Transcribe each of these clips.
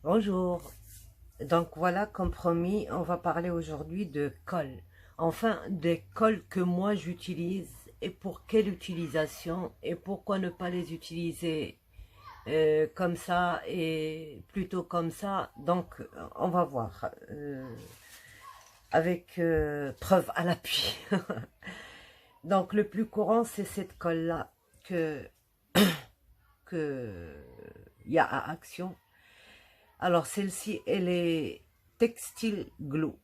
Bonjour. Donc voilà, comme promis, on va parler aujourd'hui de colle. Enfin, des colles que moi j'utilise et pour quelle utilisation et pourquoi ne pas les utiliser comme ça et plutôt comme ça. Donc on va voir avec preuve à l'appui. Donc le plus courant c'est cette colle-là que il y a à Action. Alors celle-ci, elle est textile glue.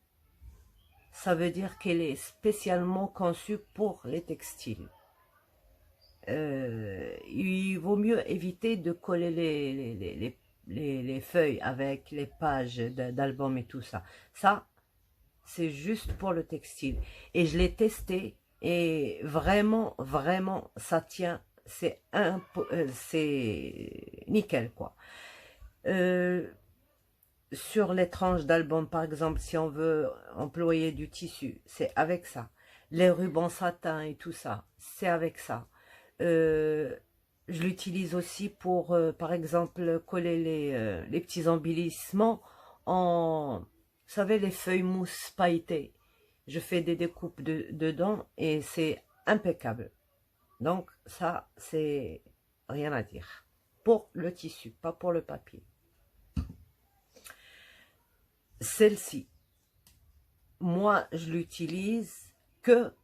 Ça veut dire qu'elle est spécialement conçue pour les textiles. Il vaut mieux éviter de coller les feuilles avec les pages d'albums et tout ça. Ça, c'est juste pour le textile. Et je l'ai testé et vraiment, vraiment, ça tient. C'est nickel, quoi. Euh, Sur les tranches d'album, par exemple, si on veut employer du tissu, c'est avec ça. Les rubans satin et tout ça, c'est avec ça. Euh, je l'utilise aussi pour, par exemple, coller les petits embellissements en, vous savez, les feuilles mousse pailletées. Je fais des découpes dedans et c'est impeccable. Donc ça, c'est rien à dire. Pour le tissu, pas pour le papier. Celle-ci, moi, je l'utilise que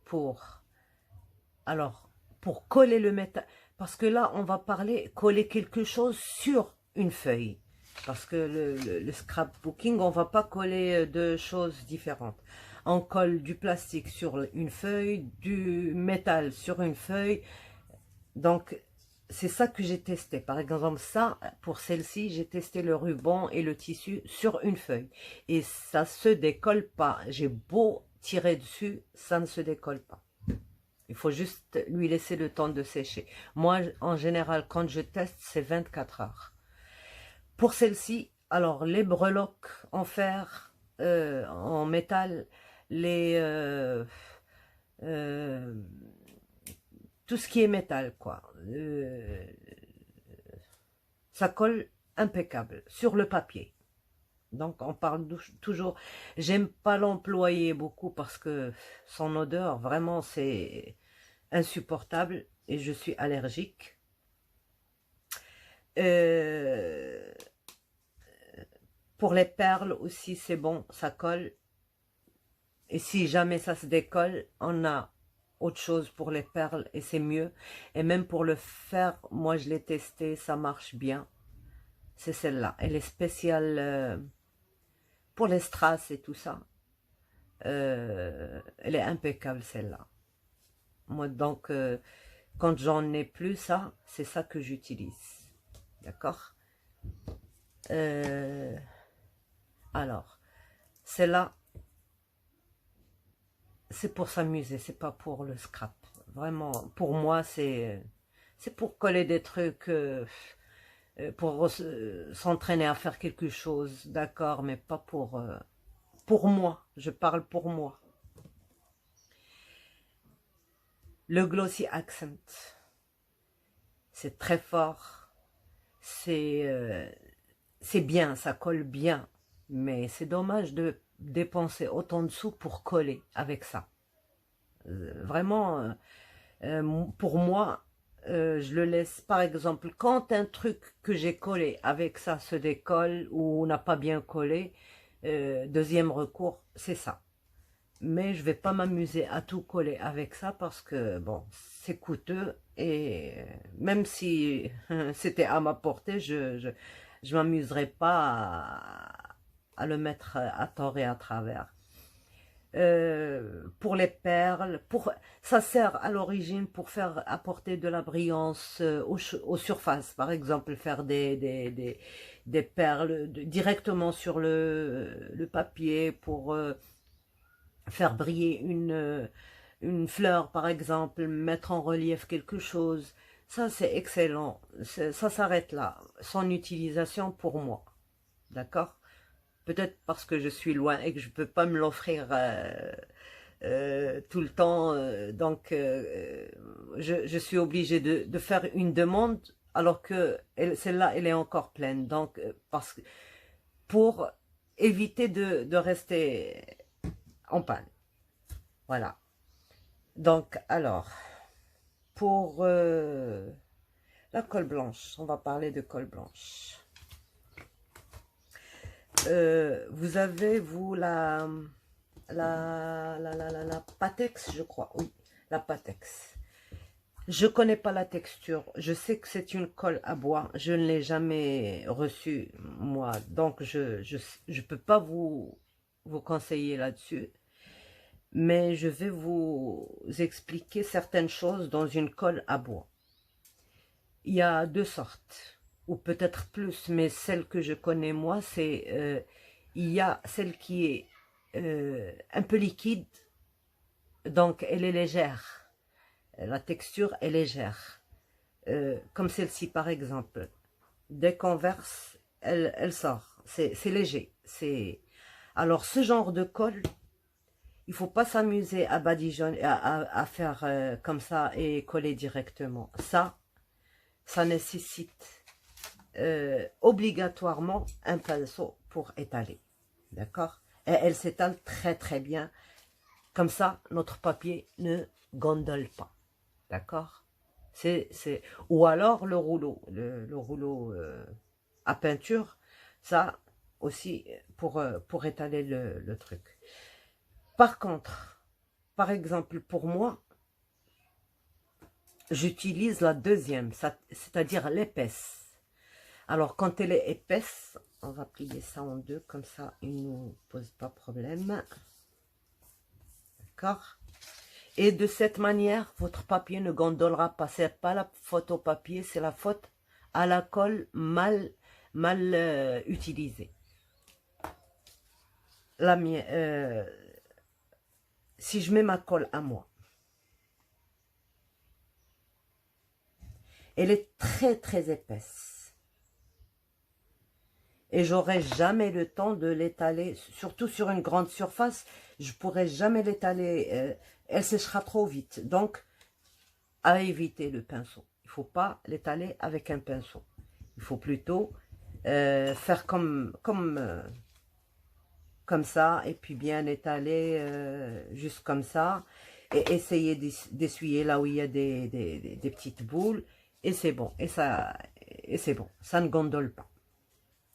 alors, pour coller le métal. Parce que là, on va parler coller quelque chose sur une feuille. Parce que le scrapbooking, on va pas coller deux choses différentes. On colle du plastique sur une feuille, du métal sur une feuille. Donc, c'est ça que j'ai testé. Par exemple, ça, pour celle-ci, j'ai testé le ruban et le tissu sur une feuille. Et ça se décolle pas. J'ai beau tirer dessus, ça ne se décolle pas. Il faut juste lui laisser le temps de sécher. Moi, en général, quand je teste, c'est 24 heures. Pour celle-ci, alors, les breloques en fer, en métal, les... euh, tout ce qui est métal, quoi. Ça colle impeccable sur le papier. Donc on parle toujours, j'aime pas l'employer beaucoup parce que son odeur, vraiment c'est insupportable et je suis allergique. Euh, pour les perles aussi c'est bon, ça colle. Et si jamais ça se décolle, on a autre chose pour les perles et c'est mieux. Et même pour le fer, moi je l'ai testé, ça marche bien. C'est celle-là, elle est spéciale pour les strass et tout ça. Elle est impeccable celle-là. Moi donc, quand j'en ai plus ça, c'est ça que j'utilise. D'accord. euh, Alors, celle-là, c'est pour s'amuser, c'est pas pour le scrap. Vraiment, pour moi, c'est pour coller des trucs, pour s'entraîner à faire quelque chose, d'accord, mais pas pour moi. Je parle pour moi. Le Glossy Accent, c'est très fort, c'est bien, ça colle bien, mais c'est dommage de dépenser autant de sous pour coller avec ça. Vraiment, pour moi, je le laisse, par exemple, quand un truc que j'ai collé avec ça se décolle ou n'a pas bien collé, deuxième recours, c'est ça. Mais je vais pas m'amuser à tout coller avec ça parce que, bon, c'est coûteux et même si c'était à ma portée, je m'amuserais pas à le mettre à tort et à travers. Pour les perles, ça sert à l'origine pour faire apporter de la brillance aux surfaces, par exemple faire des perles directement sur le papier pour faire briller une fleur par exemple, mettre en relief quelque chose, ça c'est excellent, ça s'arrête là, son utilisation pour moi, d'accord. Peut-être parce que je suis loin et que je ne peux pas me l'offrir tout le temps. Donc, je suis obligée de faire une demande alors que celle-là, elle est encore pleine. Donc, parce que pour éviter de rester en panne. Voilà. Donc, alors, pour la colle blanche, on va parler de colle blanche. Vous avez, vous, la Patex, je crois. Oui, la Patex. Je connais pas la texture. Je sais que c'est une colle à bois. Je ne l'ai jamais reçue, moi. Donc, je peux pas vous conseiller là-dessus. Mais je vais vous expliquer certaines choses dans une colle à bois. Il y a deux sortes, ou peut-être plus, mais celle que je connais moi, c'est il y a celle qui est un peu liquide, donc elle est légère. La texture est légère. Comme celle-ci par exemple. Dès qu'on verse, elle sort. C'est léger. Alors ce genre de colle, il faut pas s'amuser à badigeonner, à faire comme ça et coller directement. Ça nécessite obligatoirement un pinceau pour étaler. D'accord? Et elle s'étale très très bien. Comme ça, notre papier ne gondole pas. D'accord? Ou alors le rouleau. Le rouleau à peinture, ça aussi pour étaler le truc. Par contre, par exemple, pour moi, j'utilise la deuxième, c'est-à-dire l'épaisse. Alors, quand elle est épaisse, on va plier ça en deux, comme ça, il ne nous pose pas problème. D'accord? Et de cette manière, votre papier ne gondolera pas. Ce n'est pas la faute au papier, c'est la faute à la colle mal utilisée. Si je mets ma colle à moi, elle est très très épaisse. Et j'aurai jamais le temps de l'étaler, surtout sur une grande surface, je pourrai jamais l'étaler, elle séchera trop vite. Donc, à éviter le pinceau. Il ne faut pas l'étaler avec un pinceau. Il faut plutôt faire comme ça, et puis bien étaler juste comme ça, et essayer d'essuyer là où il y a des petites boules, et c'est bon, et c'est bon, ça ne gondole pas.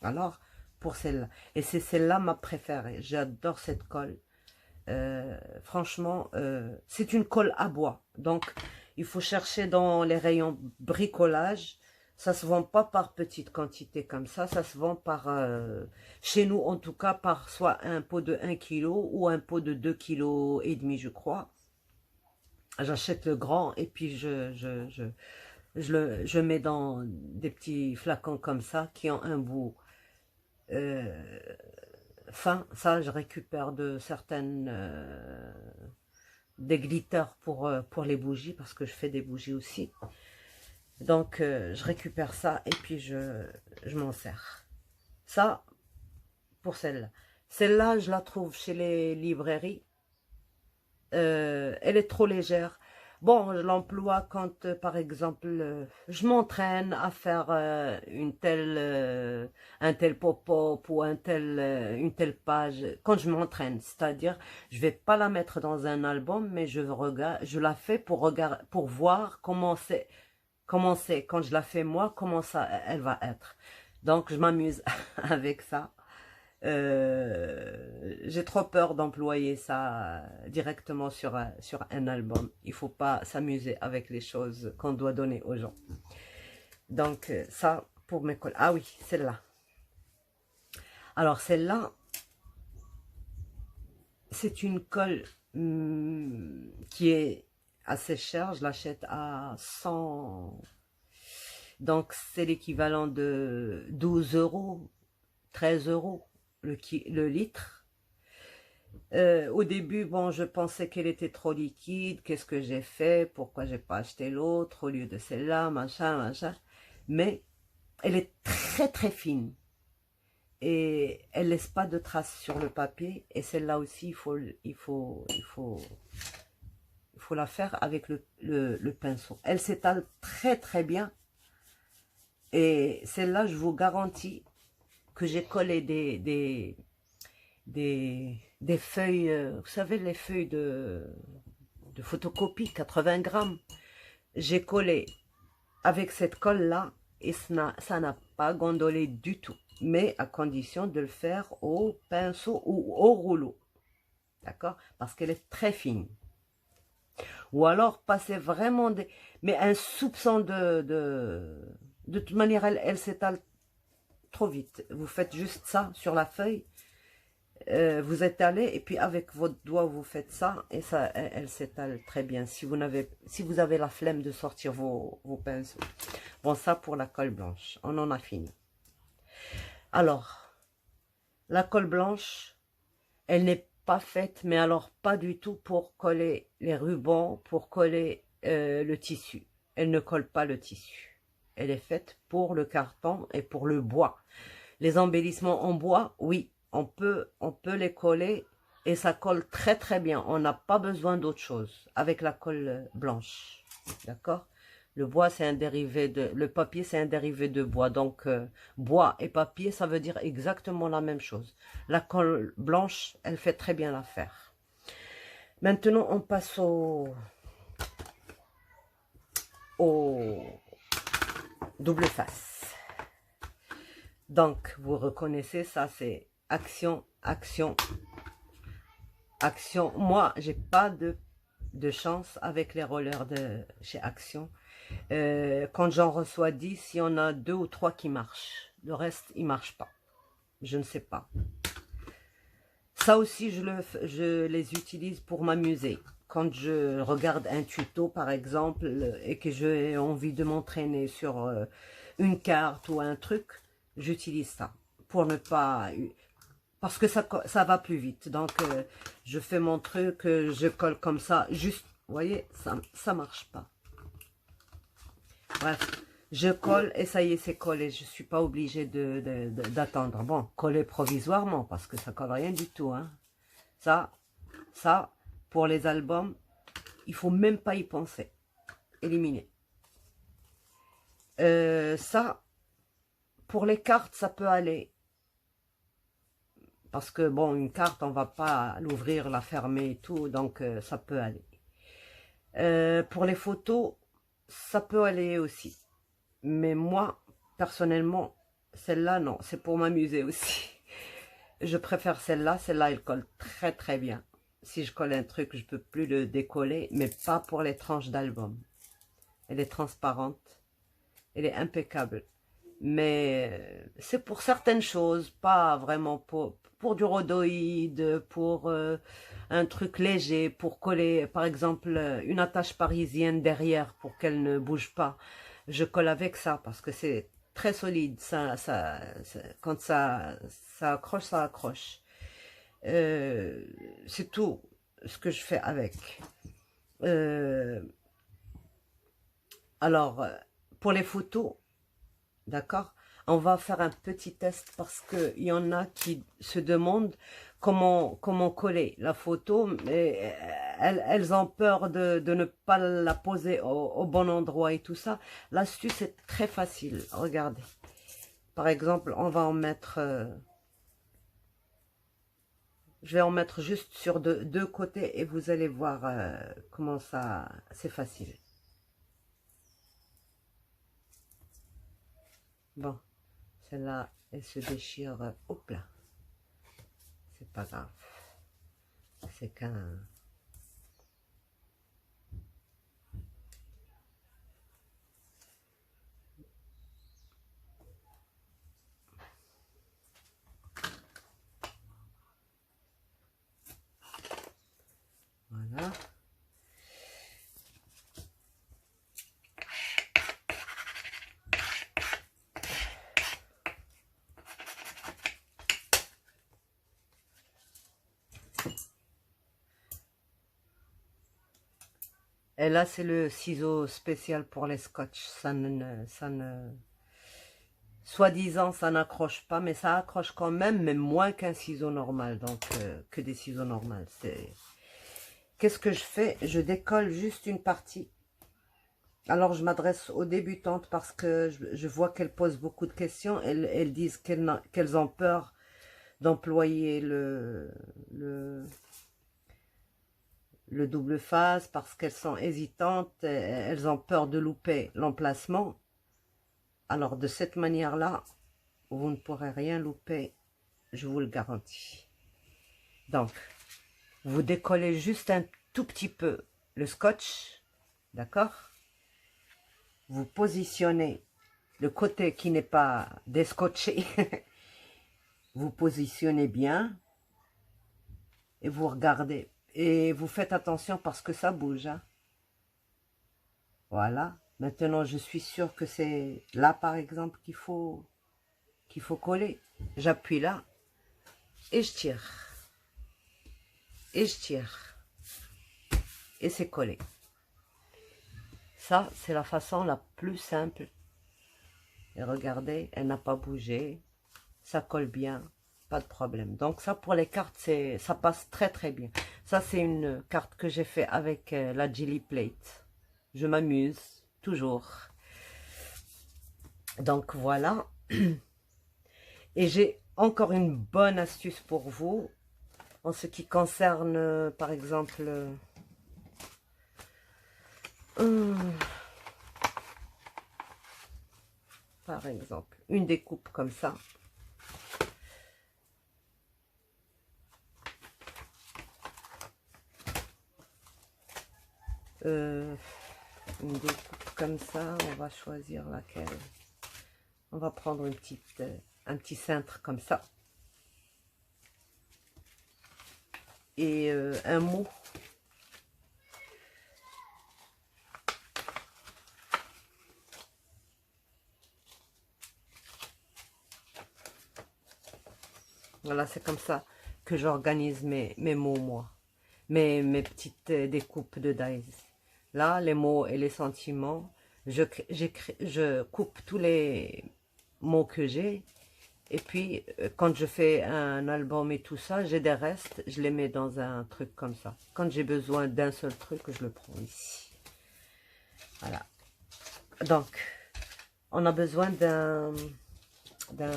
Alors, pour celle-là, et c'est celle-là ma préférée, j'adore cette colle. Franchement, c'est une colle à bois, donc il faut chercher dans les rayons bricolage. Ça se vend pas par petite quantité comme ça se vend par, chez nous en tout cas, par soit un pot de 1 kg ou un pot de 2,5 kg, je crois. J'achète le grand et puis je mets dans des petits flacons comme ça qui ont un bout fin. Ça, je récupère de certaines des glitters pour les bougies, parce que je fais des bougies aussi. Donc, je récupère ça et puis je m'en sers. Ça, pour celle-là. Celle-là, je la trouve chez les librairies. Elle est trop légère. Bon, je l'emploie quand, par exemple, je m'entraîne à faire un tel pop-up ou une telle page. Quand je m'entraîne, c'est-à-dire, je vais pas la mettre dans un album, mais je la fais pour voir comment c'est, quand je la fais moi, comment ça, elle va être. Donc, je m'amuse avec ça. J'ai trop peur d'employer ça directement sur un album. Il faut pas s'amuser avec les choses qu'on doit donner aux gens. Donc, ça, pour mes colles. Ah oui, celle-là. Alors, celle-là, c'est une colle qui est assez chère. Je l'achète à 100. Donc, c'est l'équivalent de 12 €, 13 € le litre. Au début, bon, je pensais qu'elle était trop liquide. Qu'est-ce que j'ai fait? Pourquoi j'ai pas acheté l'autre au lieu de celle-là, machin. Mais elle est très très fine. Et elle laisse pas de traces sur le papier. Et celle-là aussi, il faut la faire avec le pinceau. Elle s'étale très très bien. Et celle-là, je vous garantis que j'ai collé des feuilles, vous savez, les feuilles de photocopie, 80 grammes. J'ai collé avec cette colle-là et ça n'a pas gondolé du tout. Mais à condition de le faire au pinceau ou au rouleau. D'accord? Parce qu'elle est très fine. Ou alors passer vraiment des... Mais un soupçon de toute manière, elle s'étale trop vite. Vous faites juste ça sur la feuille. Vous étalez et puis avec votre doigt vous faites ça et ça elle s'étale très bien si vous avez la flemme de sortir vos pinceaux. Bon, ça pour la colle blanche, on en a fini. Alors la colle blanche, elle n'est pas faite, mais alors pas du tout pour coller les rubans, pour coller le tissu. Elle ne colle pas le tissu, elle est faite pour le carton et pour le bois. Les embellissements en bois, oui, on peut les coller et ça colle très très bien. On n'a pas besoin d'autre chose avec la colle blanche. D'accord? Le bois, c'est un dérivé de... Le papier, c'est un dérivé de bois. Donc, bois et papier, ça veut dire exactement la même chose. La colle blanche, elle fait très bien l'affaire. Maintenant, on passe au double face. Donc, vous reconnaissez, ça c'est action, action, action. Moi, j'ai pas de chance avec les rollers de chez Action. Quand j'en reçois 10, il y en a 2 ou 3 qui marchent. Le reste, il marche pas. Je ne sais pas. Ça aussi, je les utilise pour m'amuser. Quand je regarde un tuto, par exemple, et que j'ai envie de m'entraîner sur une carte ou un truc, j'utilise ça pour ne pas... Parce que ça va plus vite. Donc, je fais mon truc, je colle comme ça. Juste, vous voyez, ça marche pas. Bref, je colle et ça y est, c'est collé. Je suis pas obligée d'attendre. Bon, coller provisoirement parce que ça colle rien du tout. Hein. Ça, pour les albums, il faut même pas y penser. Éliminer. Ça, pour les cartes, ça peut aller. Parce que, bon, une carte, on va pas l'ouvrir, la fermer et tout, donc ça peut aller. Pour les photos, ça peut aller aussi. Mais moi, personnellement, celle-là, non, c'est pour m'amuser aussi. Je préfère celle-là, elle colle très très bien. Si je colle un truc, je peux plus le décoller, mais pas pour les tranches d'album. Elle est transparente, elle est impeccable. Mais c'est pour certaines choses, pas vraiment pour du rhodoïde, pour un truc léger, pour coller par exemple une attache parisienne derrière pour qu'elle ne bouge pas. Je colle avec ça parce que c'est très solide, quand ça accroche, ça accroche. C'est tout ce que je fais avec. Alors, pour les photos, d'accord? On va faire un petit test parce qu'il y en a qui se demandent comment coller la photo, mais elles ont peur de ne pas la poser au bon endroit et tout ça. L'astuce est très facile, regardez. Par exemple, on va en mettre... je vais en mettre juste sur deux côtés et vous allez voir comment ça... C'est facile. Bon. Celle-là, elle se déchire. Hop là. C'est pas grave. C'est qu'un... Voilà. Et là, c'est le ciseau spécial pour les scotch. Ça ne... Soi-disant, ça n'accroche pas, mais ça accroche quand même, mais moins qu'un ciseau normal. Donc, que des ciseaux normaux. Qu'est-ce que je fais? Je décolle juste une partie. Alors, je m'adresse aux débutantes parce que je vois qu'elles posent beaucoup de questions. Elles disent qu'elles ont peur d'employer le double face parce qu'elles sont hésitantes, elles ont peur de louper l'emplacement. Alors, de cette manière-là, vous ne pourrez rien louper, je vous le garantis. Donc, vous décollez juste un tout petit peu le scotch, d'accord? Vous positionnez le côté qui n'est pas descotché, vous positionnez bien et vous regardez. Et vous faites attention parce que ça bouge. Hein. Voilà. Maintenant, je suis sûre que c'est là, par exemple, qu'il faut coller. J'appuie là et je tire. Et je tire. Et c'est collé. Ça, c'est la façon la plus simple. Et regardez, elle n'a pas bougé. Ça colle bien. Pas de problème. Donc ça, pour les cartes, ça passe très très bien. Ça, c'est une carte que j'ai fait avec la Jelly Plate. Je m'amuse, toujours. Donc voilà. Et j'ai encore une bonne astuce pour vous. En ce qui concerne, par exemple... par exemple, une découpe comme ça. Une découpe comme ça, on va choisir laquelle. On va prendre un petit cintre comme ça. Et un mot. Voilà, c'est comme ça que j'organise mes mots, moi. Mes petites découpes de dice. Là, les mots et les sentiments, je coupe tous les mots que j'ai. Et puis, quand je fais un album et tout ça, j'ai des restes, je les mets dans un truc comme ça. Quand j'ai besoin d'un seul truc, je le prends ici. Voilà. Donc, on a besoin d'un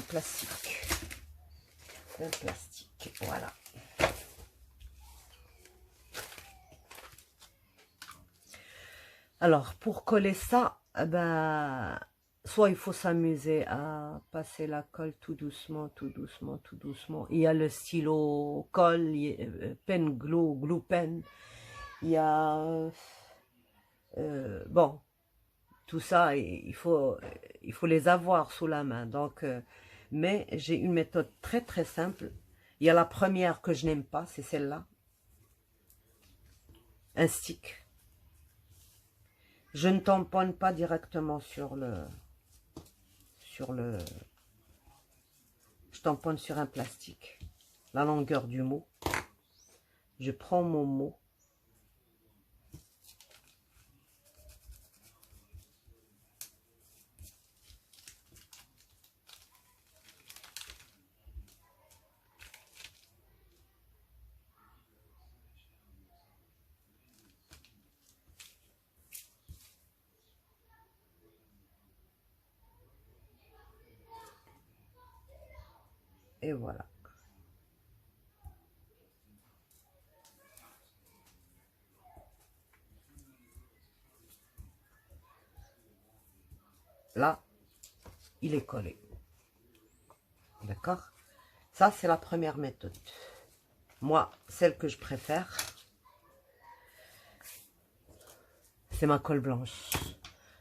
plastique. D'un plastique, voilà. Alors, pour coller ça, ben, soit il faut s'amuser à passer la colle tout doucement, tout doucement, tout doucement. Il y a le stylo colle, pen glue, glue pen. Il y a... bon, tout ça, il faut les avoir sous la main. Donc, mais j'ai une méthode très très simple. Il y a la première que je n'aime pas, c'est celle-là. Un stick. Je ne tamponne pas directement sur le... Je tamponne sur un plastique. La longueur du mot. Je prends mon mot. Et voilà. Là, il est collé. D'accord? Ça, c'est la première méthode. Moi, celle que je préfère, c'est ma colle blanche.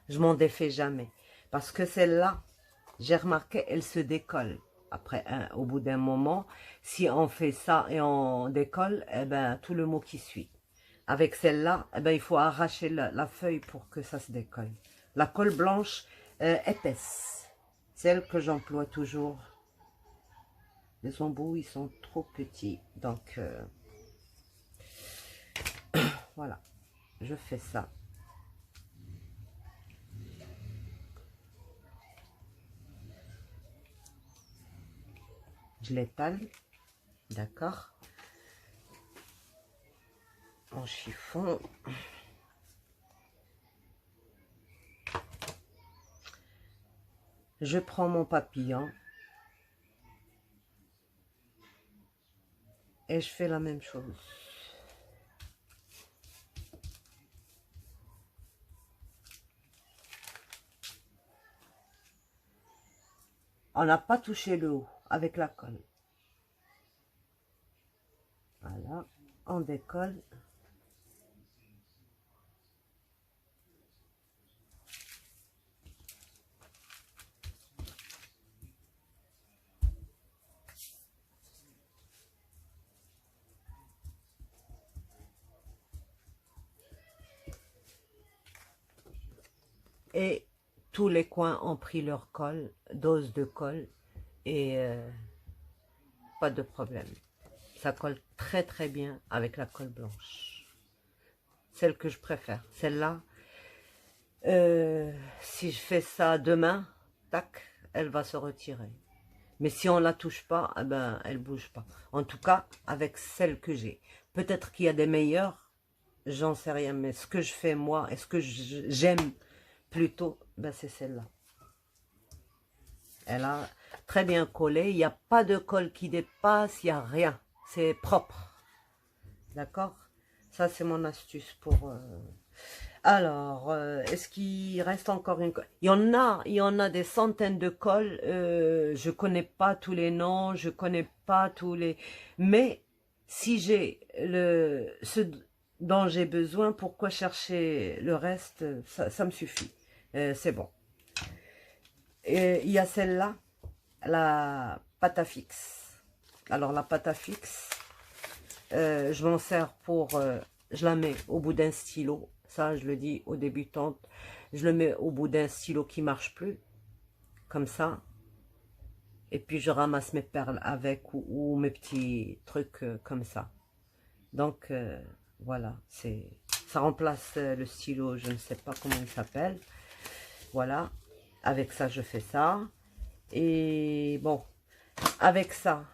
Je m'en défais jamais. Parce que celle-là, j'ai remarqué, elle se décolle. Après, au bout d'un moment, si on fait ça et on décolle, eh ben, tout le mot qui suit. Avec celle-là, eh ben, il faut arracher la feuille pour que ça se décolle. La colle blanche épaisse, celle que j'emploie toujours. Les embouts, ils sont trop petits. Donc, voilà, je fais ça. Je l'étale, d'accord, en chiffon. Je prends mon papillon et je fais la même chose. On n'a pas touché le haut avec la colle. Voilà, on décolle. Et tous les coins ont pris leur colle, dose de colle, et pas de problème. Ça colle très très bien avec la colle blanche. Celle que je préfère. Celle-là, si je fais ça demain, tac, elle va se retirer. Mais si on la touche pas, eh ben, elle bouge pas. En tout cas, avec celle que j'ai. Peut-être qu'il y a des meilleures, j'en sais rien. Mais ce que je fais moi, et ce que j'aime plutôt, ben, c'est celle-là. Elle a très bien collé. Il n'y a pas de colle qui dépasse, il n'y a rien. C'est propre. D'accord? Ça, c'est mon astuce pour... Alors, est-ce qu'il reste encore une colle? Il y en a des centaines de colles. Je connais pas tous les noms, je connais pas tous les... Mais si j'ai ce dont j'ai besoin, pourquoi chercher le reste? Ça me suffit. C'est bon. Et il y a celle-là, la pâte à fixe. Alors, la pâte à fixe, je m'en sers pour... je la mets au bout d'un stylo. Ça, je le dis aux débutantes. Je le mets au bout d'un stylo qui marche plus. Comme ça. Et puis, je ramasse mes perles avec ou mes petits trucs comme ça. Donc, voilà. Ça remplace le stylo. Je ne sais pas comment il s'appelle. Voilà. Avec ça, je fais ça. Et bon, avec ça...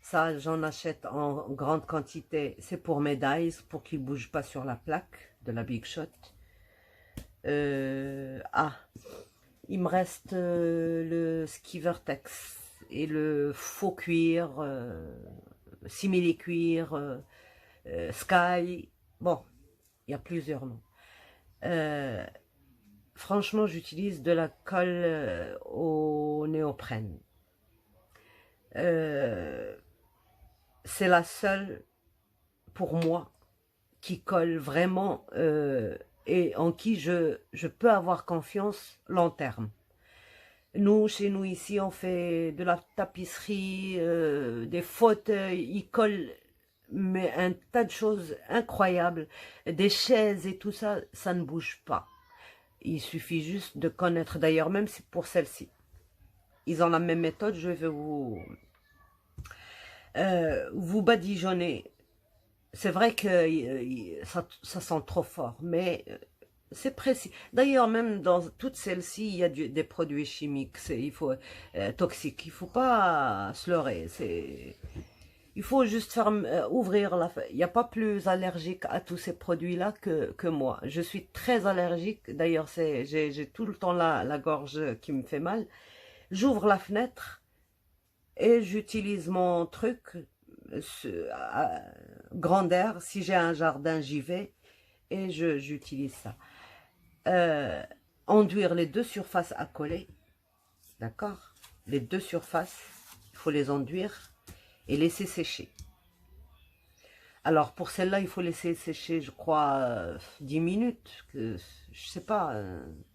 Ça, j'en achète en grande quantité. C'est pour mes dies, pour qu'ils ne bougent pas sur la plaque de la Big Shot. Ah, il me reste le Skivertex et le faux cuir, simili cuir, Sky. Bon, il y a plusieurs noms. Franchement, j'utilise de la colle au néoprène. C'est la seule, pour moi, qui colle vraiment et en qui je peux avoir confiance long terme. Nous, chez nous ici, on fait de la tapisserie, des fauteuils, ils collent mais un tas de choses incroyables, des chaises et tout ça, ça ne bouge pas. Il suffit juste de connaître, d'ailleurs même c'est pour celle-ci. Ils ont la même méthode, je vais vous badigeonner. C'est vrai que ça sent trop fort, mais c'est précis. D'ailleurs, même dans toutes celles-ci, il y a des produits chimiques, toxiques. Il faut pas se leurrer. Il faut juste faire ouvrir la... Il n'y a pas plus allergique à tous ces produits-là que moi. Je suis très allergique. D'ailleurs, j'ai tout le temps la gorge qui me fait mal. J'ouvre la fenêtre et j'utilise mon truc grand air. Si j'ai un jardin, j'y vais et j'utilise ça. Enduire les deux surfaces à coller, d'accord? Les deux surfaces, il faut les enduire et laisser sécher. Alors pour celle-là, il faut laisser sécher, je crois, 10 minutes, je sais pas,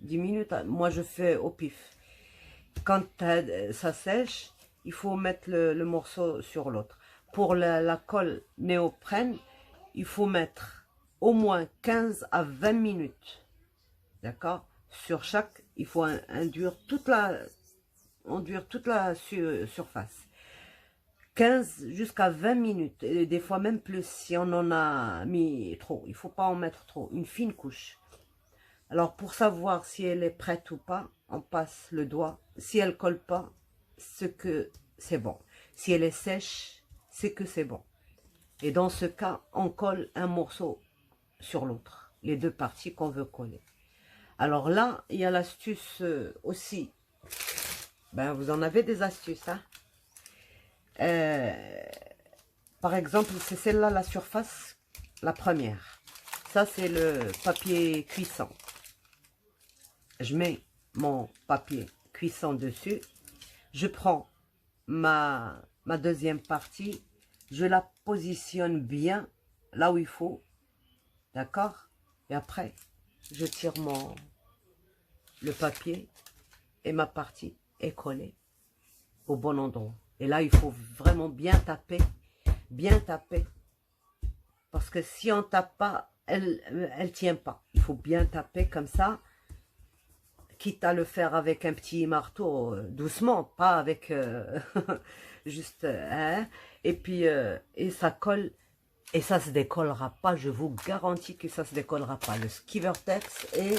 10 minutes. Moi, je fais au pif. Quand ça sèche, il faut mettre le morceau sur l'autre. Pour la colle néoprène, il faut mettre au moins 15 à 20 minutes. D'accord? Sur chaque, il faut enduire toute la surface. 15 jusqu'à 20 minutes, et des fois même plus si on en a mis trop. Il ne faut pas en mettre trop, une fine couche. Alors pour savoir si elle est prête ou pas, on passe le doigt. Si elle ne colle pas, c'est que c'est bon. Si elle est sèche, c'est que c'est bon. Et dans ce cas, on colle un morceau sur l'autre, les deux parties qu'on veut coller. Alors là, il y a l'astuce aussi Ben, vous en avez des astuces, hein. Par exemple, c'est celle-là, la surface, la première. Ça, c'est le papier cuisson. Je mets mon papier cuisson dessus. Je prends ma deuxième partie. Je la positionne bien là où il faut. D'accord? Et après, je tire le papier et ma partie est collée au bon endroit. Et là, il faut vraiment bien taper. Bien taper. Parce que si on tape pas, elle tient pas. Il faut bien taper comme ça. Quitte à le faire avec un petit marteau, doucement, pas avec juste... hein, et puis, et ça colle, et ça se décollera pas, je vous garantis que ça se décollera pas. Le Skivertex et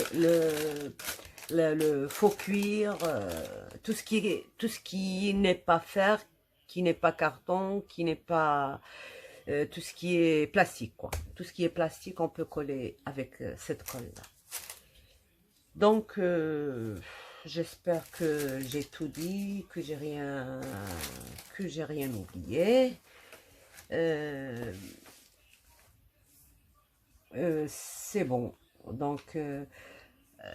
le faux cuir, tout ce qui n'est pas fer, qui n'est pas carton, qui n'est pas... tout ce qui est plastique, quoi. Tout ce qui est plastique, on peut coller avec cette colle-là. Donc, j'espère que j'ai tout dit, que j'ai rien oublié. C'est bon. Donc,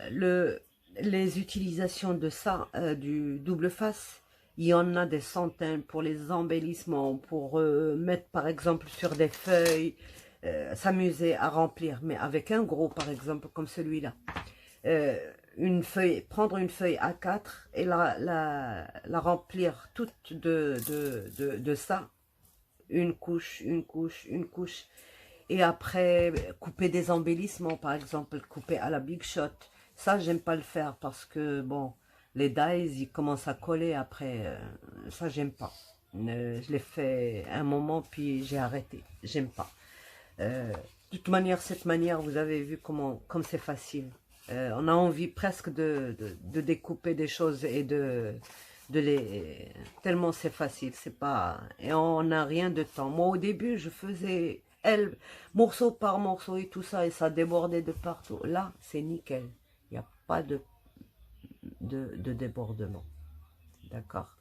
les utilisations de ça, du double face, il y en a des centaines pour les embellissements, pour mettre par exemple sur des feuilles, s'amuser à remplir, mais avec un gros par exemple comme celui-là. Prendre une feuille A4 et la remplir toute de ça, une couche, une couche, une couche, et après couper des embellissements, par exemple, couper à la Big Shot. Ça, j'aime pas le faire parce que, bon, les dies, ils commencent à coller après, ça, j'aime pas. Je l'ai fait un moment, puis j'ai arrêté, j'aime pas. De toute manière, cette manière, vous avez vu comme c'est facile. On a envie presque de découper des choses et tellement c'est facile, c'est pas... Et on n'a rien de temps. Moi, au début, je faisais morceau par morceau et tout ça, et ça débordait de partout. Là, c'est nickel. Il n'y a pas de débordement. D'accord?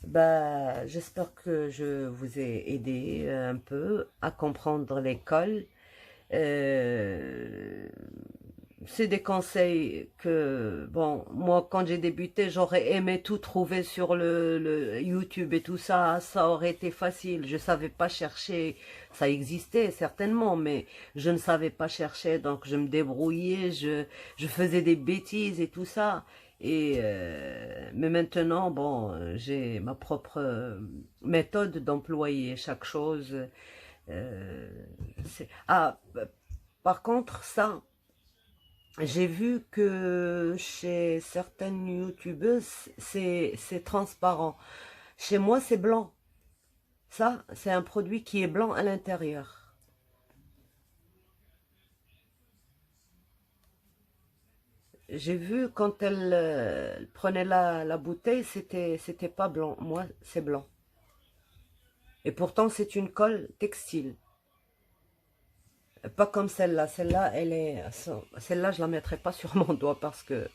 Bah, j'espère que je vous ai aidé un peu à comprendre l'école. C'est des conseils que, bon, moi, quand j'ai débuté, j'aurais aimé tout trouver sur le YouTube et tout ça. Ça aurait été facile. Je savais pas chercher. Ça existait certainement, mais je ne savais pas chercher. Donc, je me débrouillais. Je faisais des bêtises et tout ça. Et mais maintenant, bon, j'ai ma propre méthode d'employer chaque chose. Ah, par contre, ça... J'ai vu que chez certaines youtubeuses, c'est transparent. Chez moi, c'est blanc. Ça, c'est un produit qui est blanc à l'intérieur. J'ai vu quand elle prenait la bouteille, c'était pas blanc. Moi, c'est blanc. Et pourtant, c'est une colle textile. Pas comme celle-là. Celle-là, celle-là, je la mettrai pas sur mon doigt parce que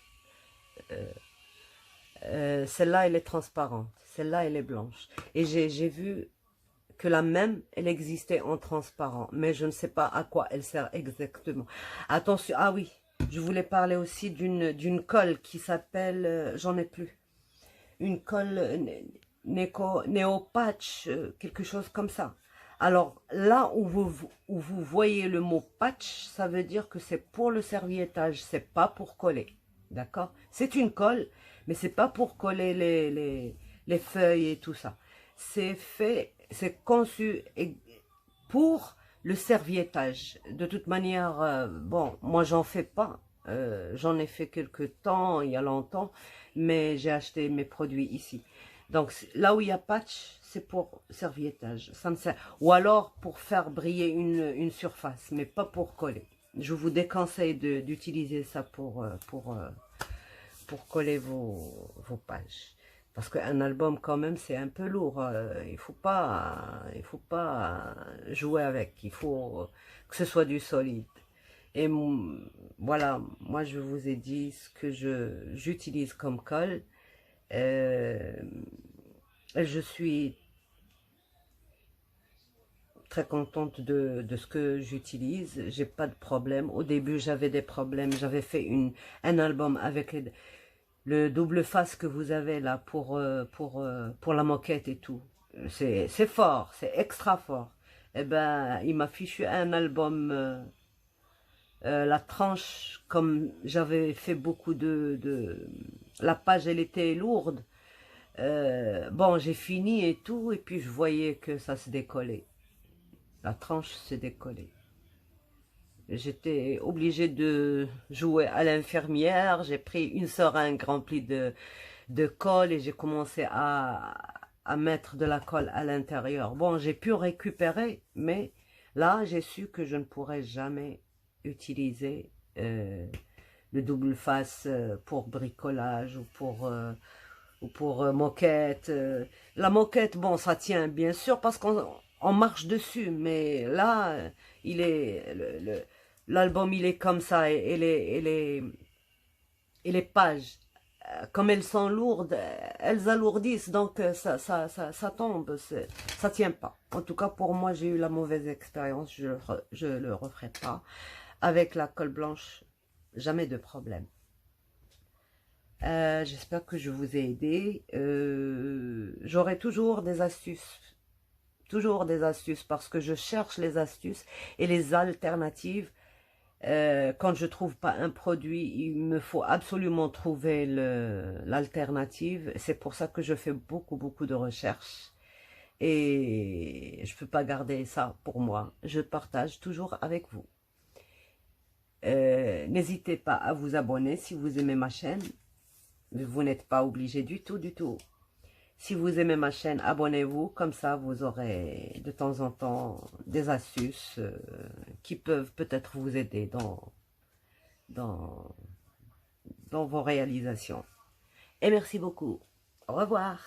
celle-là, elle est transparente. Celle-là, elle est blanche. Et j'ai vu que la même, elle existait en transparent. Mais je ne sais pas à quoi elle sert exactement. Attention, ah oui, je voulais parler aussi d'une colle qui s'appelle, j'en ai plus, une colle Neopatch, quelque chose comme ça. Alors là où vous voyez le mot patch, ça veut dire que c'est pour le serviettage, c'est pas pour coller. D'accord? C'est une colle, mais c'est pas pour coller les feuilles et tout ça. C'est fait, c'est conçu pour le serviettage. De toute manière, bon, moi j'en fais pas. J'en ai fait quelques temps, il y a longtemps, mais j'ai acheté mes produits ici. Donc là où il y a patch, c'est pour serviettage. Ça me sert. Ou alors pour faire briller une surface, mais pas pour coller. Je vous déconseille d'utiliser ça pour coller vos pages. Parce qu'un album, quand même, c'est un peu lourd. Il faut pas jouer avec. Il faut que ce soit du solide. Et voilà, moi, je vous ai dit ce que j'utilise comme colle. Euh, je suis très contente de ce que j'utilise. J'ai pas de problème. Au début, j'avais des problèmes. J'avais fait un album avec le double face que vous avez là pour la moquette et tout. C'est fort, c'est extra fort. Eh ben, il m'a fichu un album, la tranche, comme j'avais fait beaucoup la page, elle était lourde. Bon, j'ai fini et tout, et puis je voyais que ça se décollait. La tranche se décollait. J'étais obligée de jouer à l'infirmière. J'ai pris une seringue remplie de colle et j'ai commencé à mettre de la colle à l'intérieur. Bon, j'ai pu récupérer, mais là, j'ai su que je ne pourrais jamais utiliser le double face pour bricolage ou pour moquette. La moquette, bon, ça tient bien sûr parce qu'on marche dessus, mais là, il est l'album, il est comme ça et les pages, comme elles sont lourdes, elles alourdissent, donc ça tombe, ça tient pas. En tout cas, pour moi, j'ai eu la mauvaise expérience, je le referai pas. Avec la colle blanche, jamais de problème. J'espère que je vous ai aidé. J'aurai toujours des astuces. Toujours des astuces parce que je cherche les astuces et les alternatives. Quand je trouve pas un produit, il me faut absolument trouver l'alternative. C'est pour ça que je fais beaucoup de recherches. Et je peux pas garder ça pour moi. Je partage toujours avec vous. N'hésitez pas à vous abonner si vous aimez ma chaîne. Vous n'êtes pas obligé du tout. Si vous aimez ma chaîne, abonnez-vous. Comme ça, vous aurez de temps en temps des astuces qui peuvent peut-être vous aider dans vos réalisations. Et merci beaucoup. Au revoir.